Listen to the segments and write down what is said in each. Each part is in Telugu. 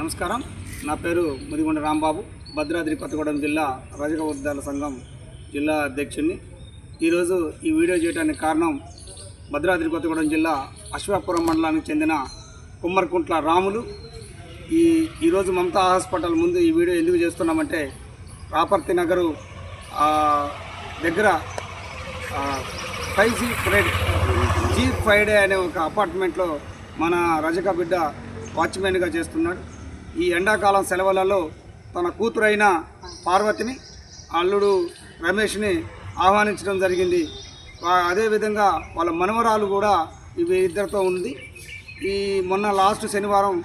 నమస్కారం. నా పేరు ముదిగొండ రాంబాబు, భద్రాద్రి కొత్తగూడెం జిల్లా రజక ఉద్దాల సంఘం జిల్లా అధ్యక్షుడిని. ఈరోజు ఈ వీడియో చేయడానికి కారణం భద్రాద్రి కొత్తగూడెం జిల్లా అశ్వాపురం మండలానికి చెందిన కుమ్మరికుంట్ల రాములు. ఈరోజు మమతా హాస్పిటల్ ముందు ఈ వీడియో ఎందుకు చేస్తున్నామంటే, రాపర్తి నగరు దగ్గర 5G అనే ఒక అపార్ట్మెంట్లో మన రజక బిడ్డ వాచ్మెన్గా చేస్తున్నాడు. ఈ ఎండాకాలం సెలవులలో తన కూతురైన పార్వతిని, అల్లుడు రమేష్ని ఆహ్వానించడం జరిగింది. అదేవిధంగా వాళ్ళ మనవరాలు కూడా ఇద్దరితో ఉంది. మొన్న లాస్ట్ శనివారం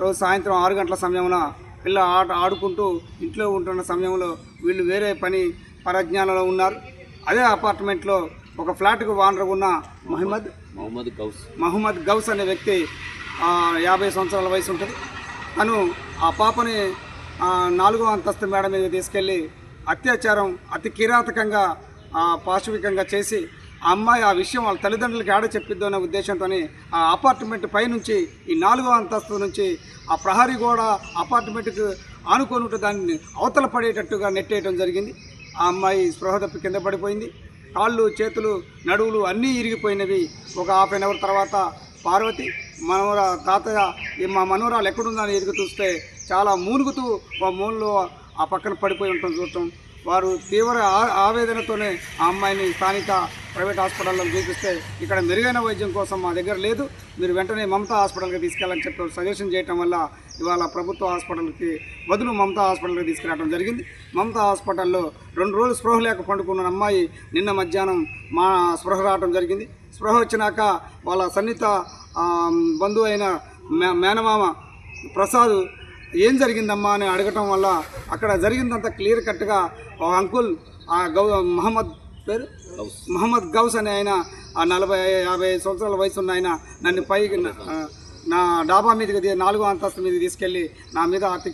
రోజు సాయంత్రం 6 గంటల సమయంలో పిల్ల ఆడుకుంటూ ఇంట్లో ఉంటున్న సమయంలో వీళ్ళు వేరే పని పరిజ్ఞానంలో ఉన్నారు. అదే అపార్ట్మెంట్లో ఒక ఫ్లాట్కు ఓనర్ ఉన్న మహమ్మద్ గౌస్ అనే వ్యక్తి 50 సంవత్సరాల వయసు ఉంటుంది. తను ఆ పాపని 4వ అంతస్తు మేడ మీద తీసుకెళ్ళి అత్యాచారం అతి కిరాతకంగా పాశవికంగా చేసి ఆ అమ్మాయి ఆ విషయం వాళ్ళ తల్లిదండ్రులకి ఆడ చెప్పిద్దు అనే ఉద్దేశంతో ఆ అపార్ట్మెంట్ పైనుంచి ఈ 4వ అంతస్తు నుంచి ఆ ప్రహరీ గోడ అపార్ట్మెంట్కి ఆనుకొని దాన్ని అవతల పడేటట్టుగా నెట్టేయడం జరిగింది. ఆ అమ్మాయి స్పృహ తప్పి కింద పడిపోయింది. కాళ్ళు, చేతులు, నడువులు అన్నీ ఇరిగిపోయినవి. ఒక హాఫ్ అన్ అవర్ తర్వాత పార్వతి తాతయ్య మా మనవరాలు ఎక్కడుందని ఎదుగు చూస్తే చాలా మూలుగుతూ మూలలో ఆ పక్కన పడిపోయి ఉంటాం చూడటం. వారు తీవ్ర ఆవేదనతోనే ఆ అమ్మాయిని స్థానిక ప్రైవేట్ హాస్పిటల్లో చూపిస్తే, ఇక్కడ మెరుగైన వైద్యం కోసం మా దగ్గర లేదు, మీరు వెంటనే మమతా హాస్పిటల్కి తీసుకెళ్ళని చెప్పి సజెషన్ చేయటం వల్ల ఇవాళ ప్రభుత్వ హాస్పిటల్కి బదులు మమతా హాస్పిటల్కి తీసుకురావడం జరిగింది. మమతా హాస్పిటల్లో 2 రోజులు స్పృహ లేక పండుకున్న అమ్మాయి నిన్న మధ్యాహ్నం స్పృహ రావడం జరిగింది. స్పృహ వచ్చినాక వాళ్ళ సన్నిహిత బంధువు అయిన మేనమామ ప్రసాద్ ఏం జరిగిందమ్మా అని అడగటం వల్ల అక్కడ జరిగిందంతా క్లియర్ కట్గా అంకుల్ మహమ్మద్ గౌస్ అనే ఆయన 40-50 సంవత్సరాల వయసు ఉన్న ఆయన నన్ను పైకి నా డాబా మీదకి 4వ అంతస్తు మీద తీసుకెళ్ళి నా మీద అతి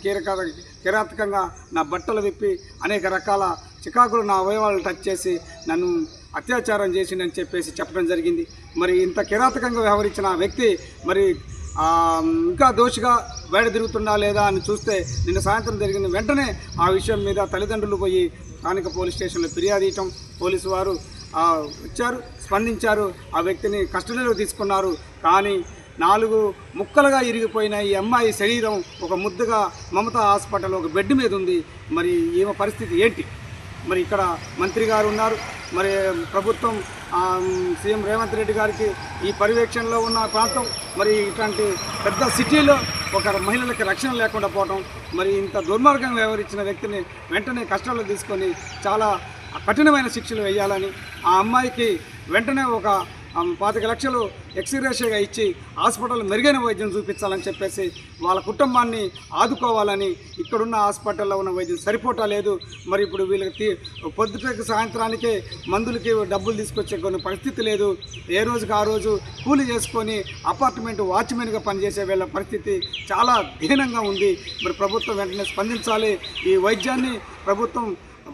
కిరాతకంగా నా బట్టలు విప్పి అనేక రకాల చికాకులు నా అవయవాలు టచ్ చేసి నన్ను అత్యాచారం చేసిందని చెప్పడం జరిగింది. మరి ఇంత కిరాతకంగా వ్యవహరించిన వ్యక్తి మరి ఇంకా దోషిగా బయట తిరుగుతుందా లేదా అని చూస్తే నిన్న సాయంత్రం జరిగిన వెంటనే ఆ విషయం మీద తల్లిదండ్రులు పోయి స్థానిక పోలీస్ స్టేషన్లో ఫిర్యాదు ఇవ్వటం, పోలీసు వారు వచ్చారు, స్పందించారు, ఆ వ్యక్తిని కస్టడీలో తీసుకున్నారు. కానీ 4 ముక్కలుగా ఇరిగిపోయిన ఈ అమ్మాయి శరీరం ఒక ముద్దగా మమతా హాస్పిటల్ ఒక బెడ్ మీద ఉంది. మరి ఈమె పరిస్థితి ఏంటి? మరి ఇక్కడ మంత్రి గారు ఉన్నారు, మరి ప్రభుత్వం సీఎం రేవంత్ రెడ్డి గారికి ఈ పర్యవేక్షణలో ఉన్న ప్రాంతం, మరి ఇట్లాంటి పెద్ద సిటీలో ఒక మహిళలకి రక్షణ లేకుండా పోవటం, మరి ఇంత దుర్మార్గంగా వ్యవహరించిన వ్యక్తిని వెంటనే కష్టాల్లో తీసుకొని చాలా కఠినమైన శిక్షలు వేయాలని, ఆ అమ్మాయికి వెంటనే ఒక 25 లక్షలు ఎక్స్గ్రేషియాగా ఇచ్చి హాస్పిటల్ మెరుగైన వైద్యం చూపించాలని చెప్పేసి వాళ్ళ కుటుంబాన్ని ఆదుకోవాలని, ఇక్కడున్న హాస్పిటల్లో ఉన్న వైద్యం సరిపోవట్లేదు. మరి ఇప్పుడు వీళ్ళకి పొద్దుటకి సాయంత్రానికే మందులకి డబ్బులు తీసుకొచ్చే కొన్ని పరిస్థితి లేదు. ఏ రోజుకి ఆ రోజు కూలి చేసుకొని అపార్ట్మెంట్ వాచ్మెన్గా పనిచేసే వీళ్ళ పరిస్థితి చాలా దీనంగా ఉంది. మరి ప్రభుత్వం వెంటనే స్పందించాలి, ఈ వైద్యాన్ని ప్రభుత్వం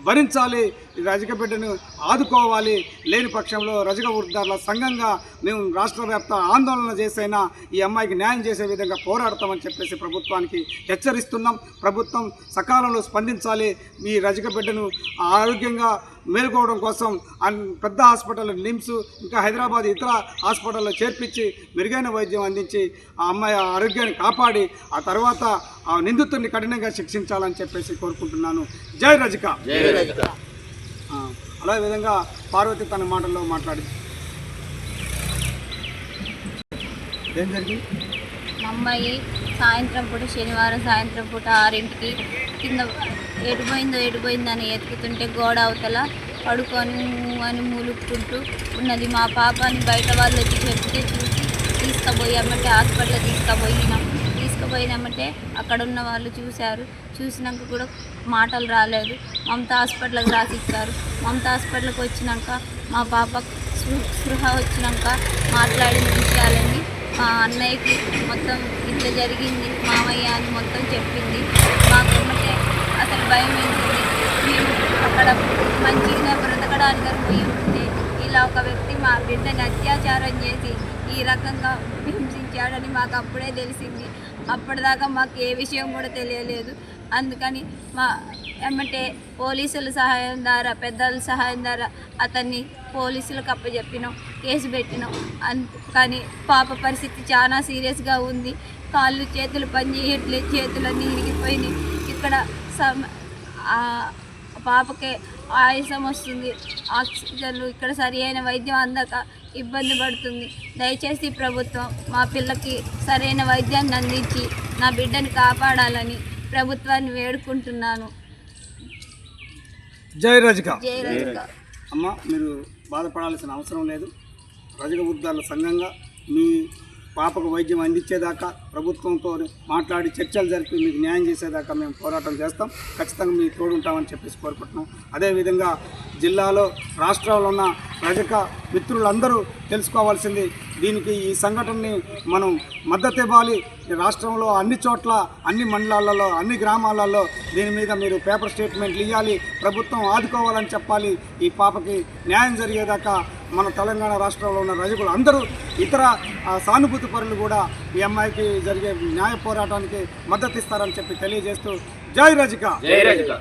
భరించాలి, రజక బిడ్డను ఆదుకోవాలి. లేని పక్షంలో రజక వృద్ధారుల సంఘంగా మేము రాష్ట్ర వ్యాప్త ఆందోళన చేసైనా ఈ అమ్మాయికి న్యాయం చేసే విధంగా పోరాడతామని చెప్పేసి ప్రభుత్వానికి హెచ్చరిస్తున్నాం. ప్రభుత్వం సకాలంలో స్పందించాలి. ఈ రజక బిడ్డను ఆరోగ్యంగా మేలుకోవడం కోసం పెద్ద హాస్పిటల్, నిమ్స్, ఇంకా హైదరాబాద్ ఇతర హాస్పిటల్లో చేర్పించి మెరుగైన వైద్యం అందించి ఆ అమ్మాయి ఆరోగ్యాన్ని కాపాడి ఆ తర్వాత ఆ నిందితుడిని కఠినంగా శిక్షించాలని చెప్పేసి కోరుకుంటున్నాను. జై రజక. అలా విధంగా పార్వతి తన మాటల్లో మాట్లాడింది. ఏం జరిగింది? అమ్మాయి సాయంత్రం పూట, శనివారం సాయంత్రం పూట 6ంటికి కింద ఎడిపోయిందని ఎత్తుకుతుంటే గోడ అవతల పడుకొని అని మూలుక్కుంటూ ఉన్నది. మా పాపని బయట వాళ్ళు వచ్చి చెప్తే చూసి తీసుకుపోయామంటే హాస్పిటల్ తీసుకుపోయినామంటే అక్కడ ఉన్న వాళ్ళు చూశారు. చూసినాక కూడా మాటలు రాలేదు. మమతా హాస్పిటల్కి రాసిచ్చారు. మమతా హాస్పిటల్కి వచ్చినాక మా పాప స్పృహ వచ్చినాక మాట్లాడిన విషయాలన్నీ మా అన్నయ్యకి మొత్తం ఇట్లా జరిగింది మామయ్య అని మొత్తం చెప్పింది. మాకేమంటే అసలు భయం వేసింది. మేము అక్కడ మంచిగా బ్రతకడానికి పోయి ఉంటే ఇలా ఒక వ్యక్తి మా బిడ్డని అత్యాచారం చేసి ఈ రకంగా హింసించాడని మాకు అప్పుడే తెలిసింది. అప్పటిదాకా మాకు ఏ విషయం కూడా తెలియలేదు. అందుకని మా ఏమంటే పోలీసుల సహాయం ద్వారా, పెద్దల సహాయం ద్వారా అతన్ని పోలీసులకు అప్పచెప్పినాం, కేసు పెట్టినాం. కానీ పాప పరిస్థితి చాలా సీరియస్గా ఉంది. కాళ్ళు చేతులు పనిచేయట్లేదు, చేతులన్నీ ఇరిగిపోయినాయి. ఇక్కడ పాపకే ఆయాసం వస్తుంది, ఆక్సిజన్లు ఇక్కడ సరి అయిన వైద్యం అందక ఇబ్బంది పడుతుంది. దయచేసి ప్రభుత్వం మా పిల్లకి సరైన వైద్యాన్ని అందించి నా బిడ్డని కాపాడాలని ప్రభుత్వాన్ని వేడుకుంటున్నాను. జై రజిక. జై రజిక. అమ్మ, మీరు బాధపడాల్సిన అవసరం లేదు. రజిక వృద్ధాల సంఘంగా మీ పాపకు వైద్యం అందించేదాకా ప్రభుత్వంతో మాట్లాడి చర్చలు జరిపి మీకు న్యాయం చేసేదాకా మేము పోరాటం చేస్తాం. ఖచ్చితంగా మీకు తోడుంటామని చెప్పేసి కోరుకుంటున్నాం. అదేవిధంగా జిల్లాలో, రాష్ట్రంలో ఉన్న రజక మిత్రులందరూ తెలుసుకోవాల్సింది, దీనికి ఈ సంఘటనని మనం మద్దతు ఇవ్వాలి. రాష్ట్రంలో అన్ని చోట్ల, అన్ని మండలాలలో, అన్ని గ్రామాలలో దీని మీద మీరు పేపర్ స్టేట్మెంట్లు ఇవ్వాలి, ప్రభుత్వం ఆదుకోవాలని చెప్పాలి. ఈ పాపకి న్యాయం జరిగేదాకా మన తెలంగాణ రాష్ట్రంలో ఉన్న రజకులు అందరూ, ఇతర సానుభూతి పరులు కూడా ఈ అమ్మాయికి జరిగే న్యాయ పోరాటానికి మద్దతు ఇస్తారని చెప్పి తెలియజేస్తూ జై రజిక. జై రజిక.